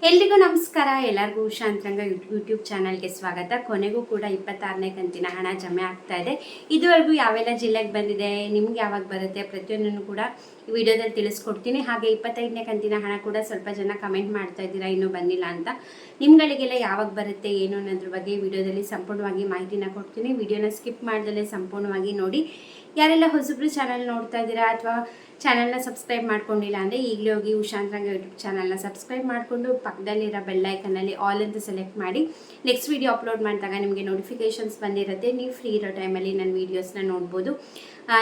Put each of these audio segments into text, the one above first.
ಎಲ್ರಿಗೂ ನಮಸ್ಕಾರ. ಎಲ್ಲರಿಗೂ ಉಷಾ ಅಂತರಂಗ ಯೂಟ್ಯೂಬ್ ಚಾನಲ್ಗೆ ಸ್ವಾಗತ. ಕೊನೆಗೂ ಕೂಡ 26ನೇ ಕಂತಿನ ಹಣ ಜಮೆ ಆಗ್ತಾ ಇದೆ. ಇದುವರೆಗೂ ಯಾವೆಲ್ಲ ಜಿಲ್ಲೆಗೆ ಬಂದಿದೆ, ನಿಮ್ಗೆ ಯಾವಾಗ ಬರುತ್ತೆ, ಪ್ರತಿಯೊಂದನ್ನು ಕೂಡ ಈ ವಿಡಿಯೋದಲ್ಲಿ ತಿಳಿಸ್ಕೊಡ್ತೀನಿ. ಹಾಗೆ 25ನೇ ಕಂತಿನ ಹಣ ಕೂಡ ಸ್ವಲ್ಪ ಜನ ಕಮೆಂಟ್ ಮಾಡ್ತಾ ಇದ್ದೀರಾ ಇನ್ನೂ ಬಂದಿಲ್ಲ ಅಂತ. ನಿಮ್ಗಳಿಗೆಲ್ಲ ಯಾವಾಗ ಬರುತ್ತೆ ಏನು ಅನ್ನೋದ್ರ ಬಗ್ಗೆ ವಿಡಿಯೋದಲ್ಲಿ ಸಂಪೂರ್ಣವಾಗಿ ಮಾಹಿತಿನ ಕೊಡ್ತೀನಿ. ವಿಡಿಯೋನ ಸ್ಕಿಪ್ ಮಾಡ್ದಲೇ ಸಂಪೂರ್ಣವಾಗಿ ನೋಡಿ. ಯಾರೆಲ್ಲ ಹೊಸಬ್ರು ಚಾನಲ್ ನೋಡ್ತಾ ಇದ್ದೀರಾ ಅಥವಾ ಚಾನಲ್ನ ಸಬ್ಸ್ಕ್ರೈಬ್ ಮಾಡ್ಕೊಂಡಿಲ್ಲ ಅಂದರೆ ಈಗಲೇ ಹೋಗಿ ಉಷಾ ಅಂತರಂಗ ಯೂಟ್ಯೂಬ್ ಚಾನಲ್ನ ಸಬ್ಸ್ಕ್ರೈಬ್ ಮಾಡಿಕೊಂಡು ಪಕ್ಕದಲ್ಲಿರೋ ಬೆಲ್ಲೈಕನ್ನಲ್ಲಿ ಆಲ್ ಅಂತ ಸೆಲೆಕ್ಟ್ ಮಾಡಿ ನೆಕ್ಸ್ಟ್ ವಿಡಿಯೋ ಅಪ್ಲೋಡ್ ಮಾಡಿದಾಗ ನಿಮಗೆ ನೋಟಿಫಿಕೇಷನ್ಸ್ ಬಂದಿರುತ್ತೆ. ನೀವು ಫ್ರೀ ಇರೋ ಟೈಮಲ್ಲಿ ನನ್ನ ವೀಡಿಯೋಸ್ನ ನೋಡ್ಬೋದು.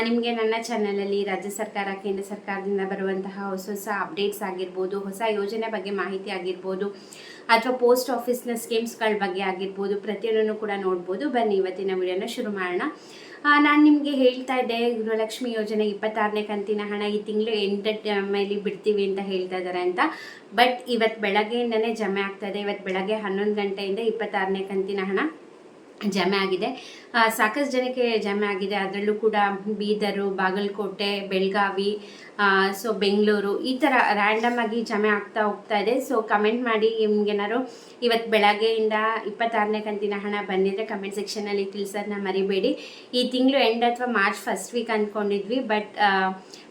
ನಿಮಗೆ ನನ್ನ ಚಾನಲಲ್ಲಿ ರಾಜ್ಯ ಸರ್ಕಾರ, ಕೇಂದ್ರ ಸರ್ಕಾರದಿಂದ ಬರುವಂತಹ ಹೊಸ ಹೊಸ ಅಪ್ಡೇಟ್ಸ್ ಆಗಿರ್ಬೋದು, ಹೊಸ ಯೋಜನೆ ಬಗ್ಗೆ ಮಾಹಿತಿ ಆಗಿರ್ಬೋದು, ಅಥವಾ ಪೋಸ್ಟ್ ಆಫೀಸ್ನ ಸ್ಕೀಮ್ಸ್ಗಳ ಬಗ್ಗೆ ಆಗಿರ್ಬೋದು, ಪ್ರತಿಯೊಂದನ್ನು ಕೂಡ ನೋಡ್ಬೋದು. ಬನ್ನಿ ಇವತ್ತಿನ ವಿಡಿಯೋನ ಶುರು ಮಾಡೋಣ. ನಾನು ನಿಮಗೆ ಹೇಳ್ತಾ ಇದ್ದೆ, ಗೃಹಲಕ್ಷ್ಮಿ ಯೋಜನೆ 26ನೇ ಕಂತಿನ ಹಣ ಈ ತಿಂಗಳು ಮೇಲೆ ಬಿಡ್ತೀವಿ ಅಂತ ಹೇಳ್ತಾ ಇದ್ದಾರೆ ಅಂತ. ಬಟ್ ಇವತ್ತು ಬೆಳಗ್ಗೆಯಿಂದನೇ ಜಮೆ ಆಗ್ತಾ ಇದೆ. ಇವತ್ತು ಬೆಳಗ್ಗೆ 11 ಗಂಟೆಯಿಂದ 26ನೇ ಕಂತಿನ ಹಣ ಜಮೆ ಆಗಿದೆ. ಸಾಕಷ್ಟು ಜನಕ್ಕೆ ಜಮೆ ಆಗಿದೆ. ಅದರಲ್ಲೂ ಕೂಡ ಬೀದರು, ಬಾಗಲಕೋಟೆ, ಬೆಳಗಾವಿ, ಸೊ ಬೆಂಗಳೂರು, ಈ ಥರ ರ್ಯಾಂಡಮ್ ಆಗಿ ಜಮೆ ಆಗ್ತಾ ಹೋಗ್ತಾ ಇದೆ. ಸೊ ಕಮೆಂಟ್ ಮಾಡಿ, ನಿಮ್ಗೇನಾದ್ರು ಇವತ್ತು ಬೆಳಗ್ಗೆಯಿಂದ 26ನೇ ಕಂತಿನ ಹಣ ಬಂದಿದ್ರೆ ಕಮೆಂಟ್ ಸೆಕ್ಷನಲ್ಲಿ ತಿಳಿಸೋದನ್ನ ಮರಿಬೇಡಿ. ಈ ತಿಂಗಳು ಎಂಡ್ ಅಥವಾ ಮಾರ್ಚ್ ಫಸ್ಟ್ ವೀಕ್ ಅಂದ್ಕೊಂಡಿದ್ವಿ, ಬಟ್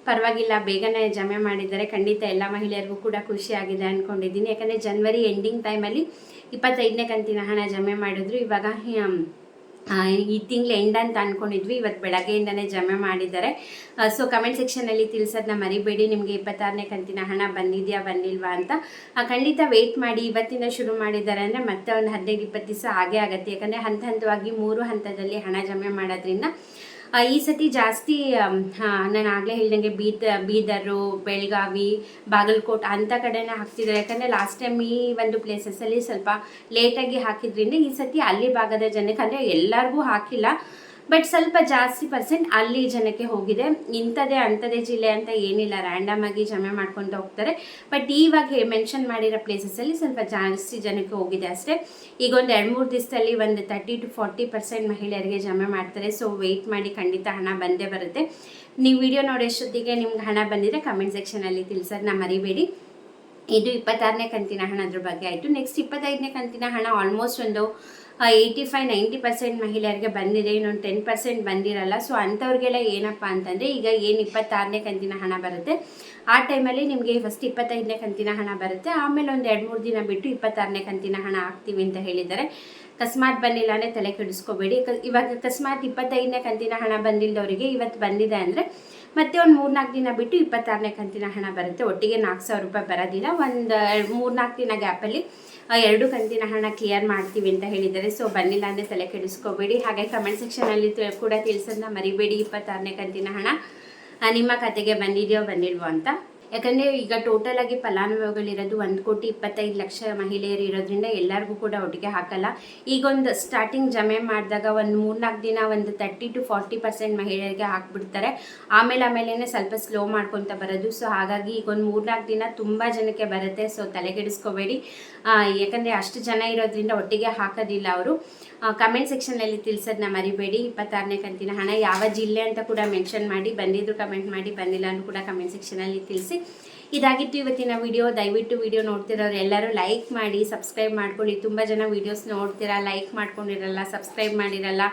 ಪರವಾಗಿಲ್ಲ, ಬೇಗನೆ ಜಮೆ ಮಾಡಿದ್ದಾರೆ. ಖಂಡಿತ ಎಲ್ಲ ಮಹಿಳೆಯರಿಗೂ ಕೂಡ ಖುಷಿಯಾಗಿದೆ ಅಂದ್ಕೊಂಡಿದ್ದೀನಿ. ಯಾಕಂದರೆ ಜನವರಿ ಎಂಡಿಂಗ್ ಟೈಮಲ್ಲಿ 25ನೇ ಕಂತಿನ ಹಣ ಜಮೆ ಮಾಡಿದ್ರು. ಇವಾಗ ಈ ತಿಂಗಳು ಎಂಡ್ ಅಂತ ಅಂದ್ಕೊಂಡಿದ್ವಿ, ಇವತ್ತು ಬೆಳಗ್ಗೆಯಿಂದನೇ ಜಮೆ ಮಾಡಿದ್ದಾರೆ. ಸೊ ಕಮೆಂಟ್ ಸೆಕ್ಷನಲ್ಲಿ ತಿಳಿಸೋದನ್ನ ಮರಿಬೇಡಿ, ನಿಮಗೆ 26ನೇ ಕಂತಿನ ಹಣ ಬಂದಿದೆಯಾ ಬಂದಿಲ್ವಾ ಅಂತ. ಖಂಡಿತ ವೆಯ್ಟ್ ಮಾಡಿ. ಇವತ್ತಿಂದ ಶುರು ಮಾಡಿದ್ದಾರೆ ಅಂದರೆ ಮತ್ತೆ ಒಂದು 15-20 ದಿವಸ ಆಗೇ ಆಗುತ್ತೆ. ಯಾಕಂದರೆ ಹಂತವಾಗಿ 3 ಹಂತದಲ್ಲಿ ಹಣ ಜಮೆ ಮಾಡೋದ್ರಿಂದ ಈ ಸತಿ ಜಾಸ್ತಿ ನಾನು ಆಗಲೇ ಹೇಳ್ದಂಗೆ ಬೀದರು, ಬೆಳಗಾವಿ, ಬಾಗಲಕೋಟೆ ಅಂಥ ಕಡೆನೇ ಹಾಕ್ತಿದ್ದಾರೆ. ಯಾಕಂದರೆ ಲಾಸ್ಟ್ ಟೈಮ್ ಈ ಒಂದು ಪ್ಲೇಸಸ್ಸಲ್ಲಿ ಸ್ವಲ್ಪ ಲೇಟಾಗಿ ಹಾಕಿದ್ರಿಂದ ಈ ಸತಿ ಅಲ್ಲಿ ಭಾಗದ ಜನಕ್ಕೆ, ಅಂದರೆ ಎಲ್ಲರಿಗೂ ಹಾಕಿಲ್ಲ, ಬಟ್ ಸ್ವಲ್ಪ ಜಾಸ್ತಿ ಪರ್ಸೆಂಟ್ ಅಲ್ಲಿ ಜನಕ್ಕೆ ಹೋಗಿದೆ. ಅಂಥದೇ ಜಿಲ್ಲೆ ಅಂತ ಏನಿಲ್ಲ, ರ್ಯಾಂಡಮ್ ಆಗಿ ಜಮೆ ಮಾಡ್ಕೊತ ಹೋಗ್ತಾರೆ. ಬಟ್ ಇವಾಗ ಮೆನ್ಷನ್ ಮಾಡಿರೋ ಪ್ಲೇಸಸ್ಸಲ್ಲಿ ಸ್ವಲ್ಪ ಜಾಸ್ತಿ ಜನಕ್ಕೆ ಹೋಗಿದೆ ಅಷ್ಟೇ. ಈಗ ಒಂದು 2-3 ದಿವಸದಲ್ಲಿ ಒಂದು 30 to 40% ಮಹಿಳೆಯರಿಗೆ ಜಮೆ ಮಾಡ್ತಾರೆ. ಸೊ ವೆಯ್ಟ್ ಮಾಡಿ, ಖಂಡಿತ ಹಣ ಬಂದೇ ಬರುತ್ತೆ. ನೀವು ವಿಡಿಯೋ ನೋಡೋಷ್ಟೊತ್ತಿಗೆ ನಿಮ್ಗೆ ಹಣ ಬಂದಿದ್ರೆ ಕಮೆಂಟ್ ಸೆಕ್ಷನಲ್ಲಿ ತಿಳಿಸೋದನ್ನ ಮರಿಬೇಡಿ. ಇದು 26ನೇ ಕಂತಿನ ಹಣದ್ರ ಬಗ್ಗೆ ಆಯಿತು. ನೆಕ್ಸ್ಟ್ 25ನೇ ಕಂತಿನ ಹಣ ಆಲ್ಮೋಸ್ಟ್ ಒಂದು 85-90% ಮಹಿಳೆಯರಿಗೆ ಬಂದಿದೆ. ಇನ್ನೊಂದು 10% ಬಂದಿರಲ್ಲ. ಸೊ ಅಂಥವ್ರಿಗೆಲ್ಲ ಏನಪ್ಪ ಅಂತಂದರೆ, ಈಗ ಏನು 26ನೇ ಕಂತಿನ ಹಣ ಬರುತ್ತೆ ಆ ಟೈಮಲ್ಲಿ ನಿಮಗೆ ಫಸ್ಟ್ 25ನೇ ಕಂತಿನ ಹಣ ಬರುತ್ತೆ. ಆಮೇಲೆ ಒಂದು 2-3 ದಿನ ಬಿಟ್ಟು 26ನೇ ಕಂತಿನ ಹಣ ಹಾಕ್ತೀವಿ ಅಂತ ಹೇಳಿದ್ದಾರೆ. ಅಕಸ್ಮಾತ್ ಬಂದಿಲ್ಲ ಅಂದರೆ ತಲೆ ಕೆಡಿಸ್ಕೋಬೇಡಿ. ಇವಾಗ ಅಕಸ್ಮಾತ್ 25ನೇ ಕಂತಿನ ಹಣ ಬಂದಿಲ್ಲದವರಿಗೆ ಇವತ್ತು ಬಂದಿದೆ ಅಂದರೆ ಮತ್ತೆ ಒಂದು 3-4 ದಿನ ಬಿಟ್ಟು 26ನೇ ಕಂತಿನ ಹಣ ಬರುತ್ತೆ. ಒಟ್ಟಿಗೆ 4,000 ರೂಪಾಯಿ ಬರೋದಿಲ್ಲ. ಒಂದು 3-4 ದಿನ ಗ್ಯಾಪಲ್ಲಿ 2 ಕಂತಿನ ಹಣ ಕ್ಲಿಯರ್ ಮಾಡ್ತೀವಿ ಅಂತ ಹೇಳಿದ್ದಾರೆ. ಸೊ ಬಂದಿಲ್ಲ ಅಂದರೆ ತಲೆ ಕೆಡಿಸ್ಕೋಬೇಡಿ. ಹಾಗೆ ಕಮೆಂಟ್ ಸೆಕ್ಷನಲ್ಲಿ ಕೂಡ ತಿಳಿಸೋದನ್ನ ಮರಿಬೇಡಿ, 26ನೇ ಕಂತಿನ ಹಣ ನಿಮ್ಮ ಖಾತೆಗೆ ಬಂದಿದೆಯೋ ಬಂದಿಲ್ವೋ ಅಂತ. ಯಾಕಂದರೆ ಈಗ ಟೋಟಲ್ ಆಗಿ ಫಲಾನುಭವಿಗಳಿರೋದು 1,25,00,000 ಮಹಿಳೆಯರು ಇರೋದ್ರಿಂದ ಎಲ್ಲರಿಗೂ ಕೂಡ ಒಟ್ಟಿಗೆ ಹಾಕಲ್ಲ. ಈಗ ಒಂದು ಸ್ಟಾರ್ಟಿಂಗ್ ಜಮೆ ಮಾಡಿದಾಗ ಒಂದು 3-4 ದಿನ ಒಂದು 30 to 40% ಮಹಿಳೆಯರಿಗೆ ಹಾಕ್ಬಿಡ್ತಾರೆ. ಆಮೇಲೆ ಸ್ವಲ್ಪ ಸ್ಲೋ ಮಾಡ್ಕೊತ ಬರೋದು. ಸೊ ಹಾಗಾಗಿ ಈಗ ಒಂದು 3-4 ದಿನ ತುಂಬ ಜನಕ್ಕೆ ಬರುತ್ತೆ. ಸೊ ತಲೆಗೆಡಿಸ್ಕೋಬೇಡಿ. ಯಾಕಂದರೆ ಅಷ್ಟು ಜನ ಇರೋದ್ರಿಂದ ಒಟ್ಟಿಗೆ ಹಾಕೋದಿಲ್ಲ ಅವರು. ಕಮೆಂಟ್ ಸೆಕ್ಷನಲ್ಲಿ ತಿಳಿಸೋದನ್ನ ಮರಿಬೇಡಿ. 26ನೇ ಕಂತಿನ ಹಣ ಯಾವ ಜಿಲ್ಲೆ ಅಂತ ಕೂಡ ಮೆನ್ಷನ್ ಮಾಡಿ, ಬಂದಿದ್ರು ಕಮೆಂಟ್ ಮಾಡಿ, ಬಂದಿಲ್ಲ ಅಂದ್ರೂ ಕೂಡ ಕಮೆಂಟ್ ಸೆಕ್ಷನಲ್ಲಿ ತಿಳಿಸಿ. ಇದಾಗಿತ್ತು ಇವತ್ತಿನ ವಿಡಿಯೋ. ದಯವಿಟ್ಟು ವಿಡಿಯೋ ನೋಡ್ತಿರೋರು ಎಲ್ಲರೂ ಲೈಕ್ ಮಾಡಿ, ಸಬ್ಸ್ಕ್ರೈಬ್ ಮಾಡ್ಕೊಳ್ಳಿ. ತುಂಬ ಜನ ವೀಡಿಯೋಸ್ ನೋಡ್ತೀರಾ, ಲೈಕ್ ಮಾಡ್ಕೊಂಡಿರಲ್ಲ, ಸಬ್ಸ್ಕ್ರೈಬ್ ಮಾಡಿರಲ್ಲ,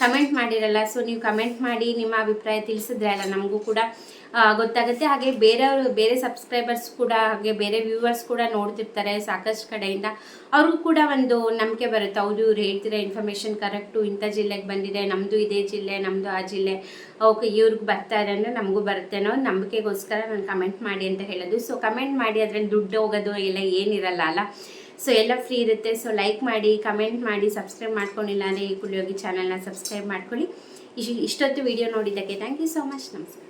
ಕಮೆಂಟ್ ಮಾಡಿರಲ್ಲ. ಸೊ ನೀವು ಕಮೆಂಟ್ ಮಾಡಿ ನಿಮ್ಮ ಅಭಿಪ್ರಾಯ ತಿಳಿಸಿದ್ರೆ ಅಲ್ಲ ನಮಗೂ ಕೂಡ ಗೊತ್ತಾಗುತ್ತೆ. ಹಾಗೆ ಬೇರೆ ಸಬ್ಸ್ಕ್ರೈಬರ್ಸ್ ಕೂಡ, ಹಾಗೆ ಬೇರೆ ವ್ಯೂವರ್ಸ್ ಕೂಡ ನೋಡ್ತಿರ್ತಾರೆ ಸಾಕಷ್ಟು ಕಡೆಯಿಂದ. ಅವ್ರಿಗೂ ಕೂಡ ಒಂದು ನಂಬಿಕೆ ಬರುತ್ತೆ, ಹೌದು ಇವ್ರು ಹೇಳ್ತಿರೋ ಇನ್ಫಾರ್ಮೇಷನ್ ಕರೆಕ್ಟು, ಇಂಥ ಜಿಲ್ಲೆಗೆ ಬಂದಿದೆ, ನಮ್ಮದು ಇದೇ ಜಿಲ್ಲೆ, ನಮ್ಮದು ಆ ಜಿಲ್ಲೆ, ಓಕೆ ಇವ್ರಿಗೆ ಬರ್ತಾ ಇದೆ ಅಂದರೆ ನಮಗೂ ಬರುತ್ತೆ ಅನ್ನೋ ನಂಬಿಕೆಗೋಸ್ಕರ ನಾನು ಕಮೆಂಟ್ ಮಾಡಿ ಅಂತ ಹೇಳೋದು. ಸೊ ಕಮೆಂಟ್ ಮಾಡಿ, ಅದರಲ್ಲಿ ದುಡ್ಡು ಹೋಗೋದು ಎಲ್ಲ ಏನಿರಲ್ಲ ಅಲ್ಲ. ಸೊ ಎಲ್ಲ ಫ್ರೀ ಇರುತ್ತೆ. ಸೊ ಲೈಕ್ ಮಾಡಿ, ಕಮೆಂಟ್ ಮಾಡಿ, ಸಬ್ಸ್ಕ್ರೈಬ್ ಮಾಡ್ಕೊಂಡಿಲ್ಲ ಅಂದರೆ ಈ ಕೂಡಲೇ ಹೋಗಿ ಚಾನಲ್ನ ಸಬ್ಸ್ಕ್ರೈಬ್ ಮಾಡ್ಕೊಳ್ಳಿ. ಇಷ್ಟೊತ್ತು ವಿಡಿಯೋ ನೋಡಿದ್ದಕ್ಕೆ ಥ್ಯಾಂಕ್ ಯು ಸೋ ಮಚ್. ನಮಸ್ಕಾರ.